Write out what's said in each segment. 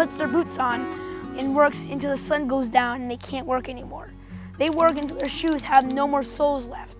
puts their boots on and works until the sun goes down and they can't work anymore. They work until their shoes have no more soles left.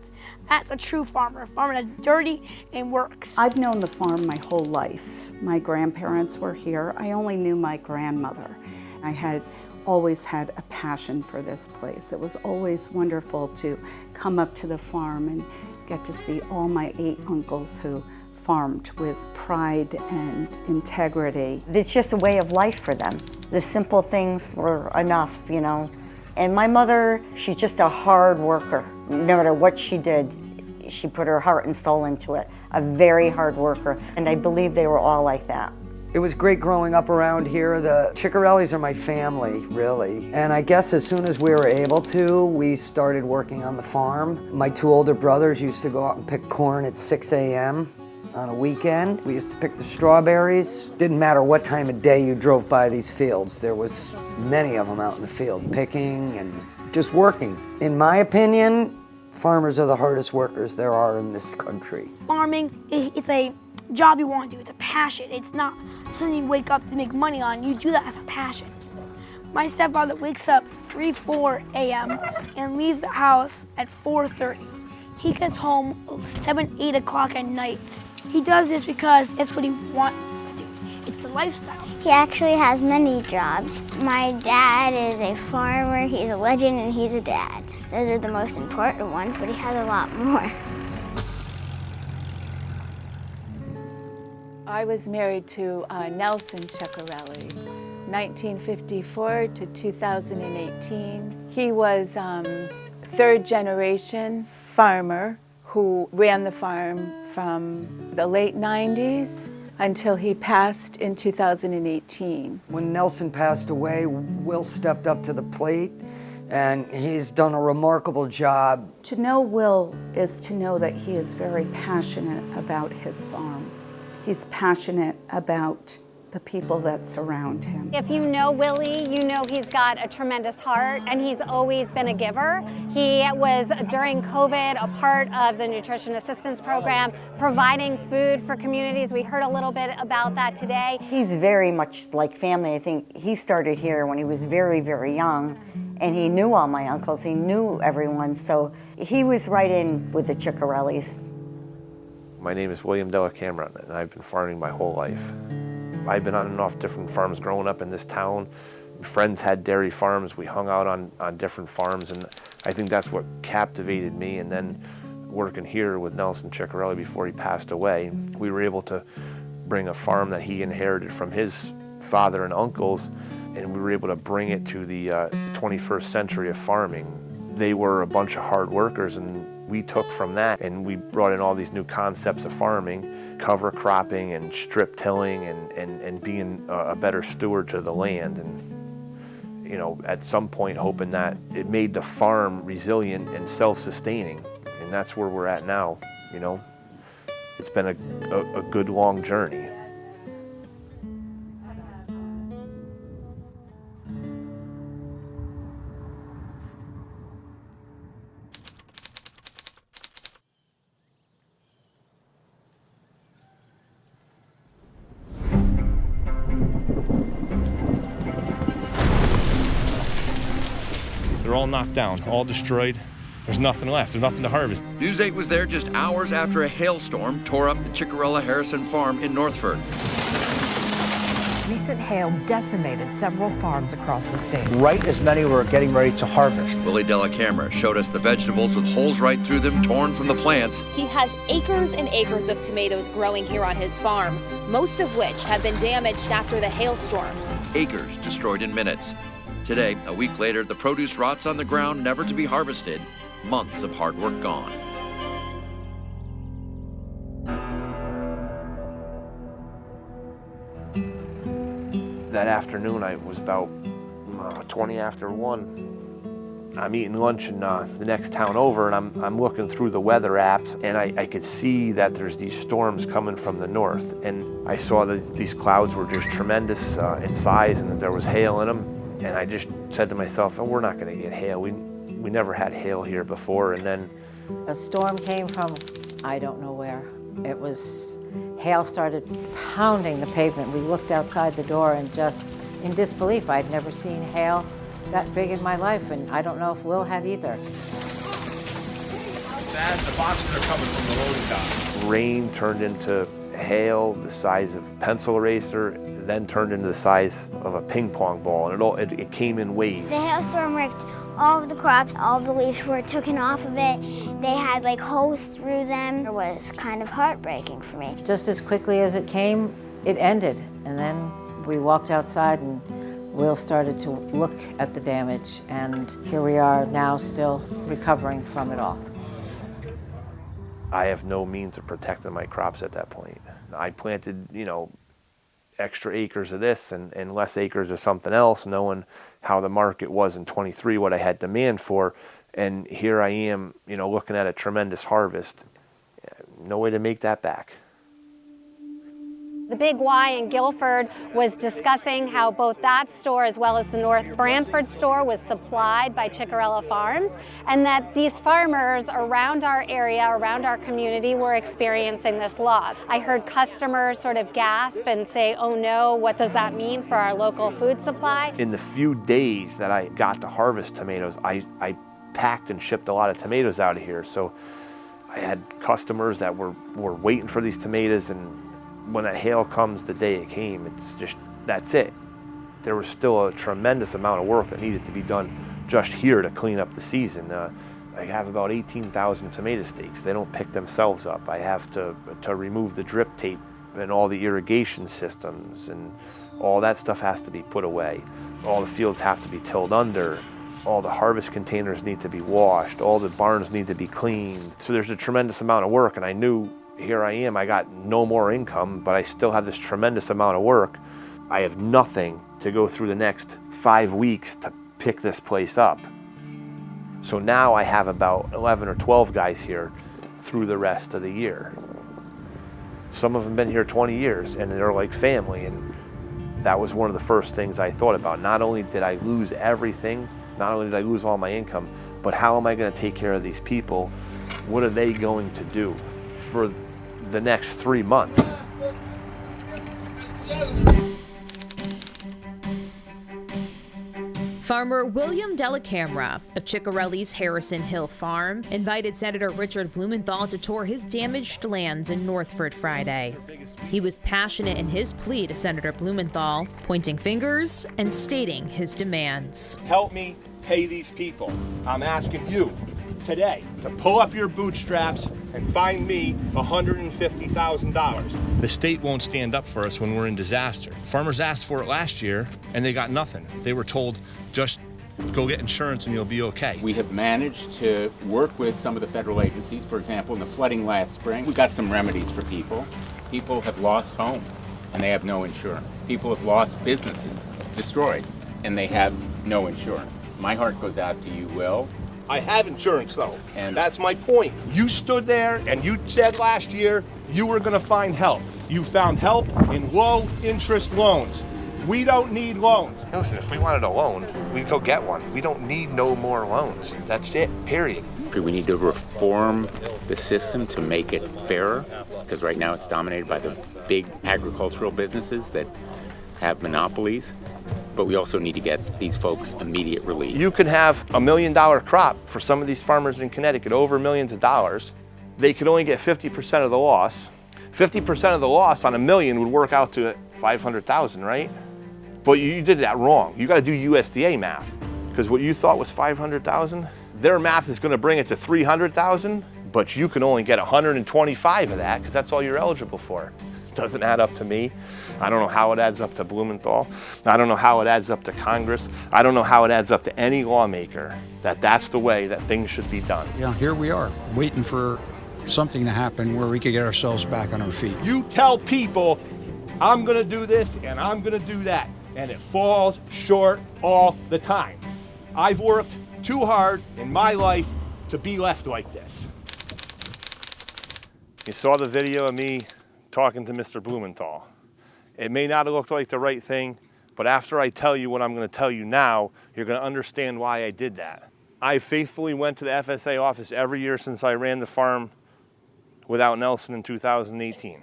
That's a true farmer, a farmer that's dirty and works. I've known the farm my whole life. My grandparents were here. I only knew my grandmother. I had always had a passion for this place. It was always wonderful to come up to the farm and get to see all my 8 uncles who farmed with pride and integrity. It's just a way of life for them. The simple things were enough, you know. And my mother, she's just a hard worker. No matter what she did, she put her heart and soul into it. A very hard worker, and I believe they were all like that. It was great growing up around here. The Ciccarellis are my family, really. And I guess as soon as we were able to, we started working on the farm. My 2 older brothers used to go out and pick corn at 6 a.m. on a weekend. We used to pick the strawberries. Didn't matter what time of day you drove by these fields. There was many of them out in the field, picking and just working. In my opinion, farmers are the hardest workers there are in this country. Farming, it's a job you want to do. It's a passion. It's not something you wake up to make money on. You do that as a passion. My stepfather wakes up 3-4 a.m. and leaves the house at 4:30. He gets home 7-8 o'clock at night. He does this because it's what he wants to do. It's a lifestyle. He actually has many jobs. My dad is a farmer, he's a legend, and he's a dad. Those are the most important ones, but he has a lot more. I was married to Nelson Ciccarelli, 1954 to 2018. He was 3rd generation farmer who ran the farm from the late 90s until he passed in 2018. When Nelson passed away, Will stepped up to the plate, and he's done a remarkable job. To know Will is to know that he is very passionate about his farm. He's passionate about the people that surround him. If you know Willie, you know he's got a tremendous heart, and he's always been a giver. He was, during COVID, a part of the Nutrition Assistance Program, providing food for communities. We heard a little bit about that today. He's very much like family. I think he started here when he was very, very young, and he knew all my uncles, he knew everyone, so he was right in with the Ciccarellis. My name is William Della Camera, and I've been farming my whole life. I've been on and off different farms growing up in this town. Friends had dairy farms. We hung out on different farms, and I think that's what captivated me. And then working here with Nelson Ciccarelli before he passed away, we were able to bring a farm that he inherited from his father and uncles, and we were able to bring it to the 21st century of farming. They were a bunch of hard workers, and we took from that and we brought in all these new concepts of farming, cover cropping and strip tilling and being a better steward to the land. And, you know, at some point hoping that it made the farm resilient and self-sustaining. And that's where we're at now, you know. It's been a good long journey. They're all knocked down, all destroyed. There's nothing left. There's nothing to harvest. News 8 was there just hours after a hailstorm tore up the Ciccarella-Harrison farm in Northford. Recent hail decimated several farms across the state. Right as many were getting ready to harvest. Willie Della Camera showed us the vegetables with holes right through them, torn from the plants. He has acres and acres of tomatoes growing here on his farm, most of which have been damaged after the hailstorms. Acres destroyed in minutes. Today, a week later, the produce rots on the ground, never to be harvested. Months of hard work gone. That afternoon, I was about 20 after 1. I'm eating lunch in the next town over, and I'm looking through the weather apps, and I could see that there's these storms coming from the north. And I saw that these clouds were just tremendous in size, and that there was hail in them. And I just said to myself, oh, we're not going to get hail. We never had hail here before. And then a storm came from I don't know where. It was, hail started pounding the pavement. We looked outside the door and just in disbelief. I'd never seen hail that big in my life, and I don't know if Will had either. Dad, the boxes are coming from the loading dock. Rain turned into hail the size of a pencil eraser, then turned into the size of a ping pong ball, and it came in waves. The hailstorm wrecked all of the crops. All of the leaves were taken off of it. They had like holes through them. It was kind of heartbreaking for me. Just as quickly as it came, it ended. And then we walked outside and Will started to look at the damage, and here we are now still recovering from it all. I have no means of protecting my crops at that point. I planted, extra acres of this and less acres of something else, knowing how the market was in 23, what I had demand for, and here I am, looking at a tremendous harvest. No way to make that back. The Big Y in Guilford was discussing how both that store as well as the North Brantford store was supplied by Ciccarella Farms, and that these farmers around our area, around our community, were experiencing this loss. I heard customers sort of gasp and say, oh no, what does that mean for our local food supply? In the few days that I got to harvest tomatoes, I packed and shipped a lot of tomatoes out of here. So I had customers that were waiting for these tomatoes, and when that hail comes the day it came, it's just, that's it. There was still a tremendous amount of work that needed to be done just here to clean up the season. I have about 18,000 tomato stakes. They don't pick themselves up. I have to remove the drip tape and all the irrigation systems, and all that stuff has to be put away. All the fields have to be tilled under. All the harvest containers need to be washed. All the barns need to be cleaned. So there's a tremendous amount of work, and I knew, here I am, I got no more income, but I still have this tremendous amount of work. I have nothing to go through the next 5 weeks to pick this place up. So now I have about 11 or 12 guys here through the rest of the year. Some of them been here 20 years, and they're like family, and that was one of the first things I thought about. Not only did I lose everything, not only did I lose all my income, but how am I going to take care of these people? What are they going to do for the next 3 months? Farmer William Delacamera of Ciccarelli's Harrison Hill Farm invited Senator Richard Blumenthal to tour his damaged lands in Northford Friday. He was passionate in his plea to Senator Blumenthal, pointing fingers and stating his demands. Help me pay these people. I'm asking you today to pull up your bootstraps and find me $150,000. The state won't stand up for us when we're in disaster. Farmers asked for it last year and they got nothing. They were told, just go get insurance and you'll be okay. We have managed to work with some of the federal agencies. For example, in the flooding last spring, we got some remedies for people. People have lost homes and they have no insurance. People have lost businesses, destroyed, and they have no insurance. My heart goes out to you, Will. I have insurance though, and that's my point. You stood there and you said last year you were gonna find help. You found help in low interest loans. We don't need loans. Listen, if we wanted a loan, we'd go get one. We don't need no more loans. That's it, period. We need to reform the system to make it fairer, because right now it's dominated by the big agricultural businesses that have monopolies. But we also need to get these folks immediate relief. You could have $1 million crop for some of these farmers in Connecticut, over millions of dollars. They could only get 50% of the loss. 50% of the loss on $1 million would work out to 500,000, right? But you did that wrong. You got to do USDA math, because what you thought was 500,000, their math is going to bring it to 300,000, but you can only get 125 of that because that's all you're eligible for. Doesn't add up to me. I don't know how it adds up to Blumenthal. I don't know how it adds up to Congress. I don't know how it adds up to any lawmaker that's the way that things should be done. Yeah, here we are, waiting for something to happen where we could get ourselves back on our feet. You tell people, I'm gonna do this and I'm gonna do that, and it falls short all the time. I've worked too hard in my life to be left like this. You saw the video of me talking to Mr. Blumenthal. It may not have looked like the right thing, but after I tell you what I'm going to tell you now, you're going to understand why I did that. I faithfully went to the FSA office every year since I ran the farm without Nelson in 2018.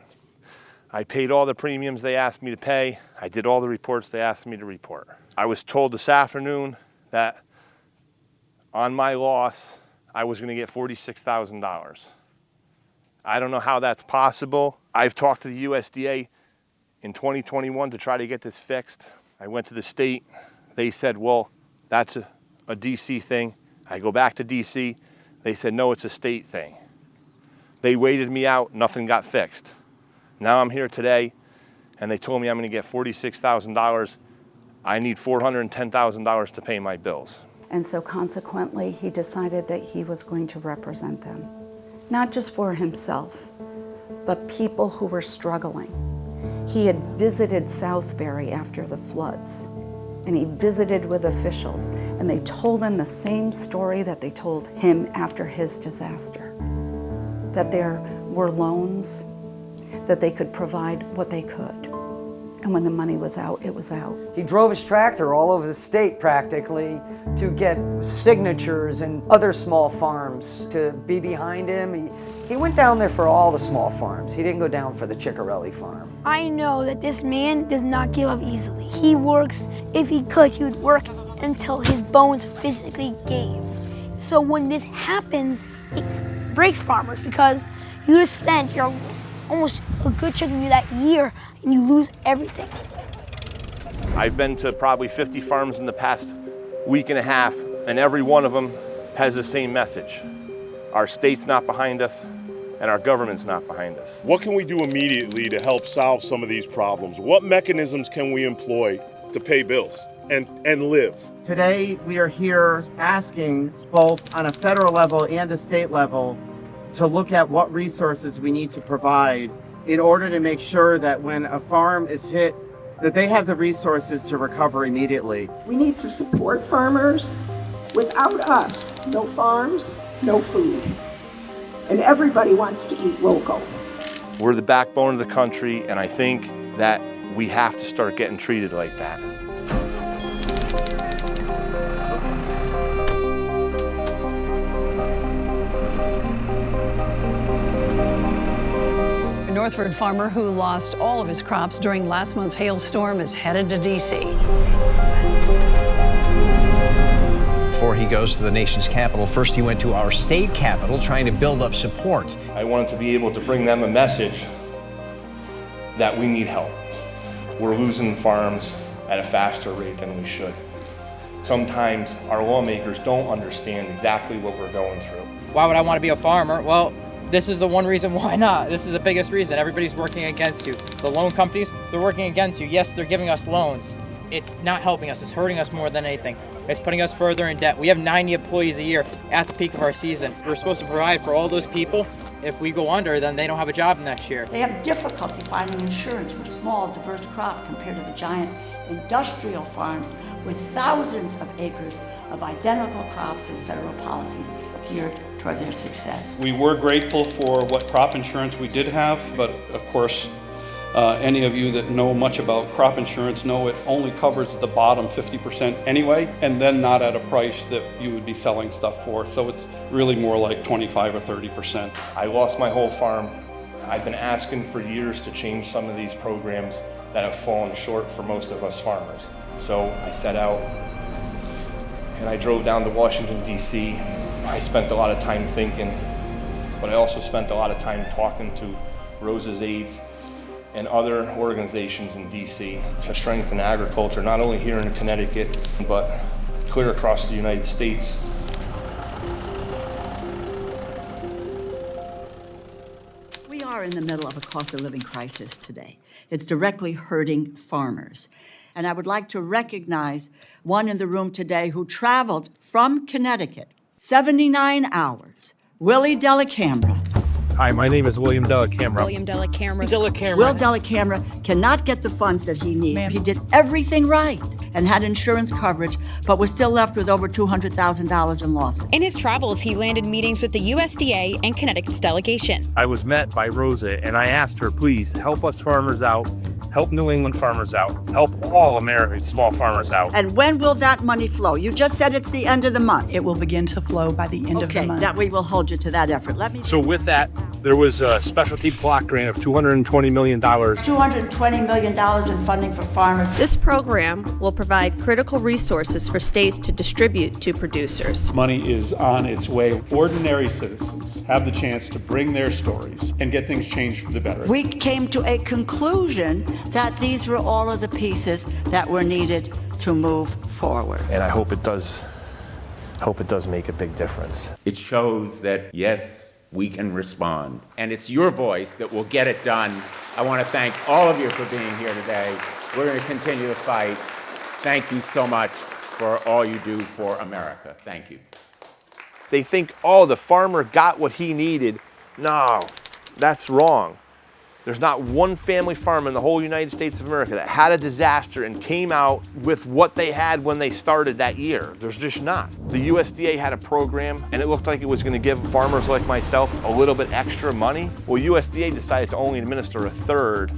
I paid all the premiums they asked me to pay. I did all the reports they asked me to report. I was told this afternoon that on my loss, I was going to get $46,000. I don't know how that's possible. I've talked to the USDA in 2021 to try to get this fixed. I went to the state. They said, well, that's a DC thing. I go back to DC. They said, no, it's a state thing. They waited me out. Nothing got fixed. Now I'm here today, and they told me I'm going to get $46,000. I need $410,000 to pay my bills. And so consequently, he decided that he was going to represent them, not just for himself, but people who were struggling. He had visited Southbury after the floods, and he visited with officials, and they told him the same story that they told him after his disaster, that there were loans, that they could provide what they could. And when the money was out, it was out. He drove his tractor all over the state practically to get signatures and other small farms to be behind him. He went down there for all the small farms. He didn't go down for the Ciccarelli farm. I know that this man does not give up easily. He works, if he could, he would work until his bones physically gave. So when this happens, it breaks farmers because you just spent your almost a good chunk of that year and you lose everything. I've been to probably 50 farms in the past week and a half, and every one of them has the same message. Our state's not behind us, and our government's not behind us. What can we do immediately to help solve some of these problems? What mechanisms can we employ to pay bills and live? Today, we are here asking both on a federal level and a state level to look at what resources we need to provide in order to make sure that when a farm is hit, that they have the resources to recover immediately. We need to support farmers. Without us, no farms, no food. And everybody wants to eat local. We're the backbone of the country, and I think that we have to start getting treated like that. A Northford farmer who lost all of his crops during last month's hailstorm is headed to D.C. Before he goes to the nation's capital, first he went to our state capital trying to build up support. I wanted to be able to bring them a message that we need help. We're losing farms at a faster rate than we should. Sometimes our lawmakers don't understand exactly what we're going through. Why would I want to be a farmer? Well, this is the one reason why not. This is the biggest reason. Everybody's working against you. The loan companies, they're working against you. Yes, they're giving us loans. It's not helping us. It's hurting us more than anything. It's putting us further in debt. We have 90 employees a year at the peak of our season. We're supposed to provide for all those people. If we go under, then they don't have a job next year. They have difficulty finding insurance for small, diverse crop compared to the giant industrial farms with thousands of acres of identical crops and federal policies geared toward their success. We were grateful for what crop insurance we did have, but of course, any of you that know much about crop insurance know it only covers the bottom 50% anyway, and then not at a price that you would be selling stuff for. So it's really more like 25 or 30%. I lost my whole farm. I've been asking for years to change some of these programs that have fallen short for most of us farmers. So I set out and I drove down to Washington, D.C. I spent a lot of time thinking, but I also spent a lot of time talking to Rosa's Aids and other organizations in D.C. to strengthen agriculture, not only here in Connecticut, but clear across the United States. We are in the middle of a cost of living crisis today. It's directly hurting farmers. And I would like to recognize one in the room today who traveled from Connecticut 79 hours, Willie Delacamera. Hi, my name is William Delacamera. William Delacamera. Will Delacamera cannot get the funds that he needs. He did everything right and had insurance coverage, but was still left with over $200,000 in losses. In his travels, he landed meetings with the USDA and Connecticut's delegation. I was met by Rosa, and I asked her, please help us farmers out, help New England farmers out, help all American small farmers out. And when will that money flow? You just said it's the end of the month. It will begin to flow by the end of the month. Okay, that we will hold you to that effort. So with that, There was a specialty block grant of $220 million. $220 million in funding for farmers. This program will provide critical resources for states to distribute to producers. Money is on its way. Ordinary citizens have the chance to bring their stories and get things changed for the better. We came to a conclusion that these were all of the pieces that were needed to move forward. And I hope it does make a big difference. It shows that, yes, we can respond. And it's your voice that will get it done. I want to thank all of you for being here today. We're going to continue to fight. Thank you so much for all you do for America. Thank you. They think, oh, the farmer got what he needed. No, that's wrong. There's not one family farm in the whole United States of America that had a disaster and came out with what they had when they started that year. There's just not. The USDA had a program and it looked like it was going to give farmers like myself a little bit extra money. Well, USDA decided to only administer a third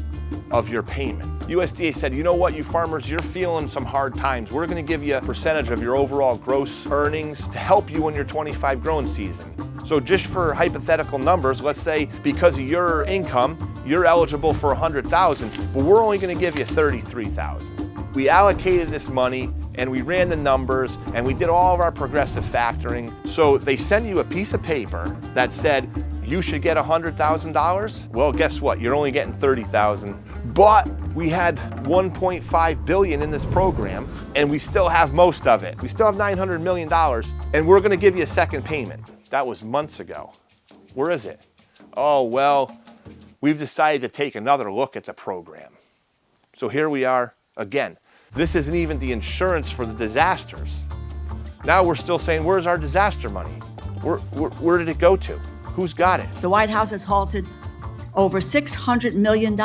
of your payment. USDA said, you know what, you farmers, you're feeling some hard times. We're going to give you a percentage of your overall gross earnings to help you in your 25 growing season. So just for hypothetical numbers, let's say because of your income, you're eligible for $100,000, but we're only going to give you $33,000. We allocated this money and we ran the numbers and we did all of our progressive factoring. So they send you a piece of paper that said you should get $100,000. Well, guess what? You're only getting $30,000. But we had $1.5 billion in this program and we still have most of it. We still have $900 million and we're going to give you a second payment. That was months ago. Where is it? Oh, well, we've decided to take another look at the program. So here we are again. This isn't even the insurance for the disasters. Now we're still saying, where's our disaster money? Where did it go to? Who's got it? The White House has halted over $600 million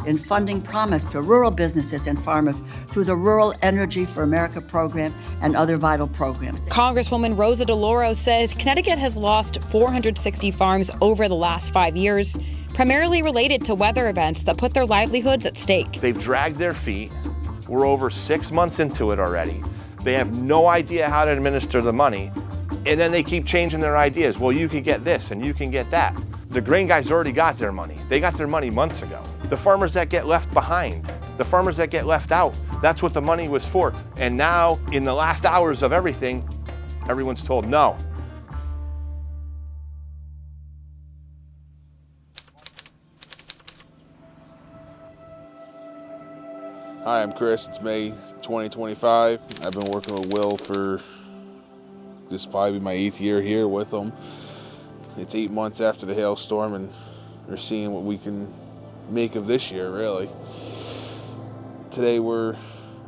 in funding promised to rural businesses and farmers through the Rural Energy for America program and other vital programs. Congresswoman Rosa DeLauro says Connecticut has lost 460 farms over the last 5 years, primarily related to weather events that put their livelihoods at stake. They've dragged their feet. We're over 6 months into it already. They have no idea how to administer the money. And then they keep changing their ideas. Well, you can get this and you can get that. The grain guys already got their money. They got their money months ago. The farmers that get left behind, the farmers that get left out, that's what the money was for. And now, in the last hours of everything, everyone's told no. Hi, I'm Chris. It's May 2025. I've been working with Will for this will probably be my 8th year here with him. It's 8 months after the hailstorm and we're seeing what we can make of this year, really. Today we're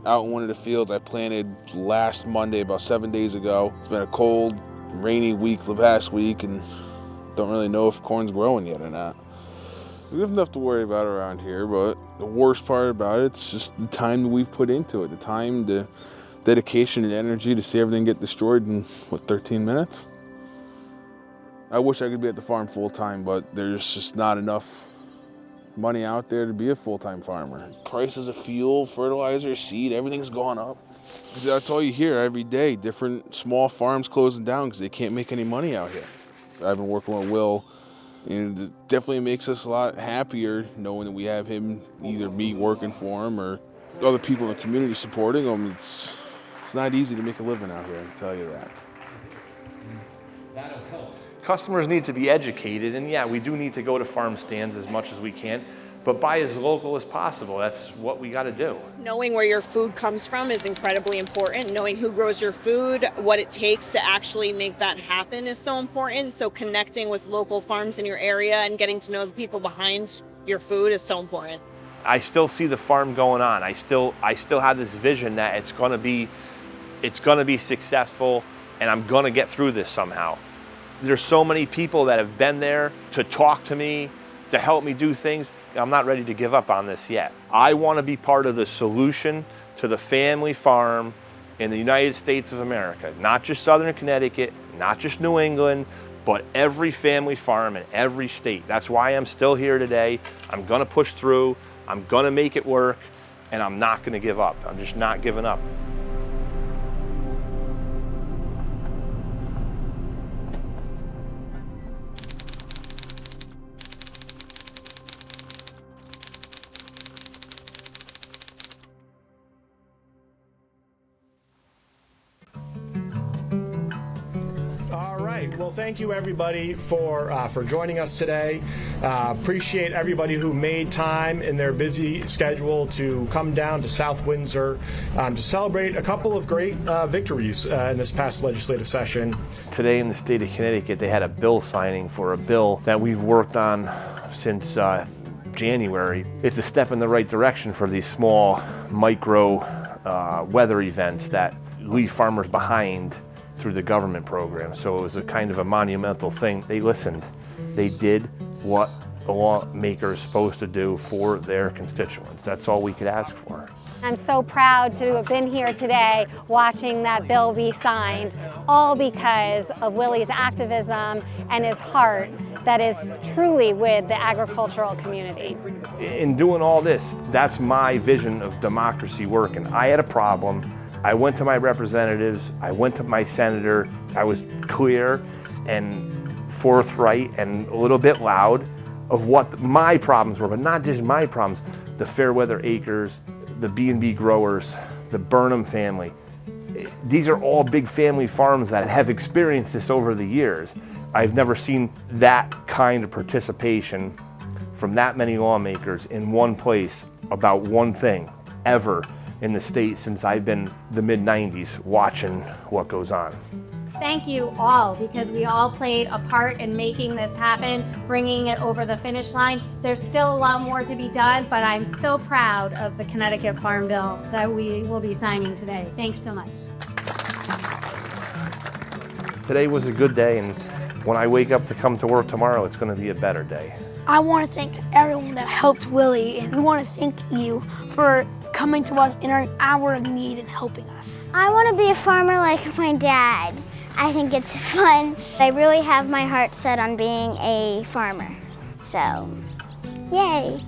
out in one of the fields I planted last Monday, about 7 days ago. It's been a cold, rainy week the past week and don't really know if corn's growing yet or not. We have enough to worry about around here, but the worst part about it's just the time that we've put into it, the time, the dedication and energy to see everything get destroyed in, 13 minutes? I wish I could be at the farm full-time, but there's just not enough money out there to be a full-time farmer. Prices of fuel, fertilizer, seed, everything's gone up. That's all you hear every day, different small farms closing down because they can't make any money out here. I've been working with Will, and it definitely makes us a lot happier knowing that we have him, either me working for him or other people in the community supporting him. It's not easy to make a living out here, I can tell you that. That'll help. Customers need to be educated, and yeah, we do need to go to farm stands as much as we can, but buy as local as possible. That's what we got to do. Knowing where your food comes from is incredibly important. Knowing who grows your food, what it takes to actually make that happen is so important. So connecting with local farms in your area and getting to know the people behind your food is so important. I still see the farm going on. I still have this vision that it's going to be successful, and I'm going to get through this somehow. There's so many people that have been there to talk to me, to help me do things. I'm not ready to give up on this yet. I want to be part of the solution to the family farm in the United States of America. Not just Southern Connecticut, not just New England, but every family farm in every state. That's why I'm still here today. I'm going to push through. I'm going to make it work, and I'm not going to give up. I'm just not giving up. Great. Well, thank you everybody for joining us today. Appreciate everybody who made time in their busy schedule to come down to South Windsor to celebrate a couple of great victories in this past legislative session. Today in the state of Connecticut, they had a bill signing for a bill that we've worked on since January. It's a step in the right direction for these small micro weather events that leave farmers behind through the government program. So it was a kind of a monumental thing. They listened. They did what the lawmaker is supposed to do for their constituents. That's all we could ask for. I'm so proud to have been here today watching that bill be signed, all because of Willie's activism and his heart that is truly with the agricultural community. In doing all this, that's my vision of democracy working. I had a problem. I went to my representatives, I went to my senator, I was clear and forthright and a little bit loud of what my problems were, but not just my problems. The Fairweather Acres, the B&B growers, the Burnham family. These are all big family farms that have experienced this over the years. I've never seen that kind of participation from that many lawmakers in one place about one thing ever in the state since I've been the mid-90s watching what goes on. Thank you all, because we all played a part in making this happen, bringing it over the finish line. There's still a lot more to be done, but I'm so proud of the Connecticut Farm Bill that we will be signing today. Thanks so much. Today was a good day, and when I wake up to come to work tomorrow, it's going to be a better day. I want to thank everyone that helped Willie, and we want to thank you for coming to us in our hour of need and helping us. I want to be a farmer like my dad. I think it's fun. I really have my heart set on being a farmer. So, yay.